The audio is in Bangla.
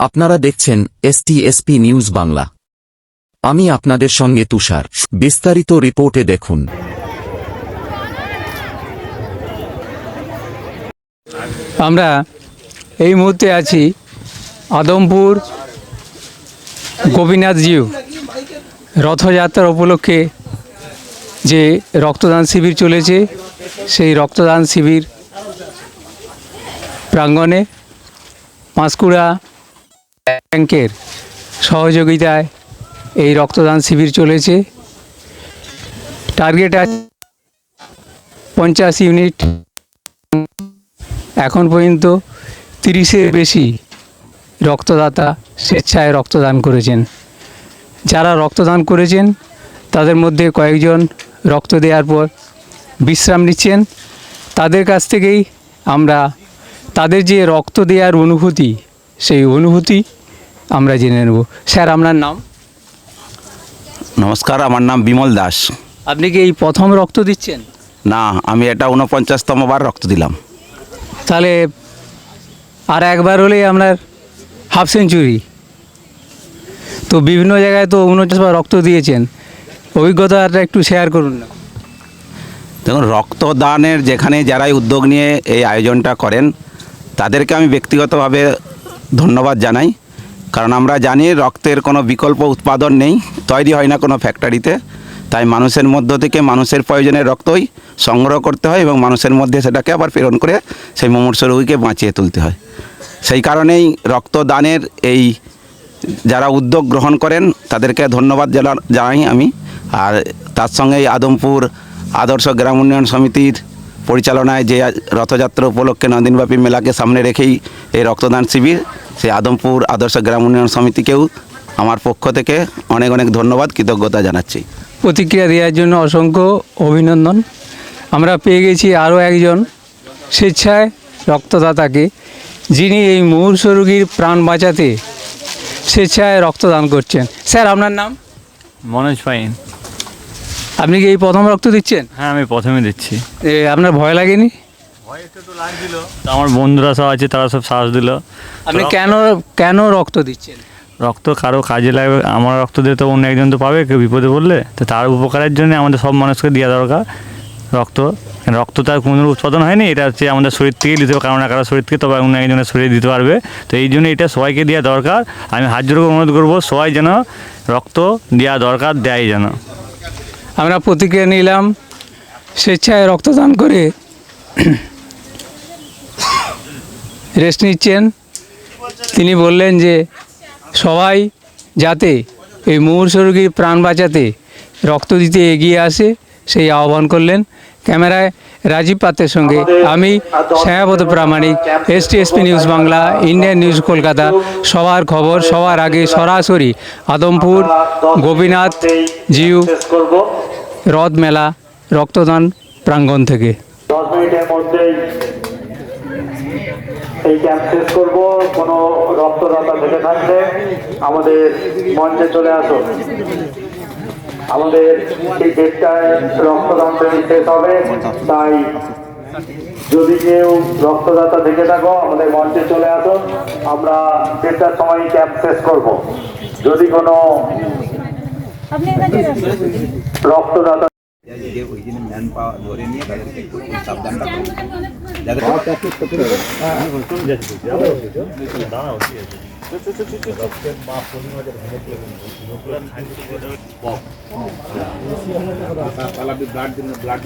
আপনারা দেখছেন STSP নিউজ বাংলা। আমি আপনাদের সঙ্গে তুষার। বিস্তারিত রিপোর্টে দেখুন। আমরা এই মুহূর্তে আছি আদমপুর গোপীনাথজিউ রথযাত্রা উপলক্ষে যে রক্তদান শিবির চলেছে সেই রক্তদান শিবির প্রাঙ্গণে পাঁশকুড়া ব্যাংকের সহযোগিতায় এই রক্তদান শিবির চলেছে। টার্গেট আছে 50 ইউনিট। এখন পর্যন্ত 30-এর বেশি রক্তদাতা স্বেচ্ছায় রক্তদান করেছেন। যারা রক্তদান করেছেন তাদের মধ্যে কয়েকজন রক্ত দেওয়ার পর বিশ্রাম নিচ্ছেন। তাদের কাছ থেকেই আমরা তাদের যে রক্ত দেওয়ার অনুভূতি সেই অনুভূতি আমরা জেনে নেব। স্যার, আপনার নাম? নমস্কার, আমার নাম বিমল দাস। আপনি কি এই প্রথম রক্ত দিচ্ছেন? না, আমি এটা 49তম বার রক্ত দিলাম। তাহলে আর একবার হলেই আপনার হাফ সেঞ্চুরি। তো বিভিন্ন জায়গায় তো 49 বার রক্ত দিয়েছেন, অভিজ্ঞতাটা একটু শেয়ার করুন না। দেখুন, রক্তদানের যেখানে যারাই উদ্যোগ নিয়ে এই আয়োজনটা করেন তাদেরকে আমি ব্যক্তিগতভাবে ধন্যবাদ জানাই। কারণ আমরা জানি রক্তের কোনো বিকল্প উৎপাদন নেই, তৈরি হয় না কোনো ফ্যাক্টরিতে। তাই মানুষের মধ্য থেকে মানুষের প্রয়োজনের রক্তই সংগ্রহ করতে হয় এবং মানুষের মধ্যে সেটাকে আবার প্রেরণ করে সেই মুমূর্ষ রোগীকে বাঁচিয়ে তুলতে হয়। সেই কারণেই রক্তদানের এই যারা উদ্যোগ গ্রহণ করেন তাদেরকে ধন্যবাদ জানাই আমি। আর তার সঙ্গে এই আদমপুর আদর্শ গ্রাম উন্নয়ন সমিতির পরিচালনায় যে রথযাত্রা উপলক্ষে 9 দিনব্যাপী মেলাকে সামনে রেখেই এই রক্তদান শিবির, সেই আদমপুর আদর্শ গ্রাম উন্নয়ন সমিতিকেও আমার পক্ষ থেকে অনেক অনেক ধন্যবাদ, কৃতজ্ঞতা জানাচ্ছি। প্রতিক্রিয়া দেওয়ার জন্য অসংখ্য অভিনন্দন। আমরা পেয়ে গেছি আরও একজন স্বেচ্ছায় রক্তদাতাকে, যিনি এই মুমূর্ষু রোগীর প্রাণ বাঁচাতে স্বেচ্ছায় রক্তদান করছেন। স্যার, আপনার নাম? মনোজ পাইন। আপনি কি এই প্রথম রক্ত দিচ্ছেন? হ্যাঁ, আমি প্রথমে দিচ্ছি। আপনার ভয় লাগেনি? ভয় একটু লাগছিল, আমার বন্ধুরা সব আছে, তারা সব সাহস দিল। আপনি কেন রক্ত দিচ্ছেন? রক্ত কারো কাজে লাগবে, আমার রক্ত দিলে তো অন্য একজন তো পাবে, কেউ বিপদে পড়লে, তো তার উপকারের জন্য আমাদের সব মানুষকে দেওয়া দরকার রক্ত তার কোনো উৎপাদন হয়নি, এটা হচ্ছে আমাদের শরীর থেকেই দিতে হবে, কারণ কারো শরীর থেকে তবে অন্য একজনের শরীরে দিতে পারবে। তো এই জন্য এটা সবাইকে দেওয়া দরকার। আমি হাত জোড় করে অনুরোধ করবো সবাই যেন রক্ত দেওয়া দরকার, দেয় যেন। আমরা প্রতিক্রিয়া নিলাম। স্বেচ্ছায় রক্তদান করে রেস্ট নিচ্ছেন। তিনি বললেন যে সবাই যাতে এই মুমূর্ষু রোগীর প্রাণ বাঁচাতে রক্ত দিতে এগিয়ে আসে সেই আহ্বান করলেন। ক্যামেরায় রাজীব পাত্রের সঙ্গে আমি শ্যামাপদ প্রামাণিক, STSP news Bangla, Indian news Kolkata. সবার খবর সবার আগে সরাসরি আদমপুর গোপীনাথ জিউ রথ মেলা রক্তদান প্রাঙ্গণ থেকে। 10 মিনিটের মধ্যেই এই ক্যাম্প শেষ করব। কোনো রক্তদাতা থেকে থাকলে আমাদের মঞ্চে চলে আসো। আমাদের এই ডেটটায় রক্তদান শেষ হবে, তাই যদি কেউ রক্তদাতা থেকে থাকো আমাদের মঞ্চে চলে আসো। আমরা 1:30টার সময় ক্যাম্প শেষ করব। যদি কোনো রক্তদাতা ম্যান পাওয়ার ধরে নিয়ে তাদেরকে একটু সাবধানটা ব্লাড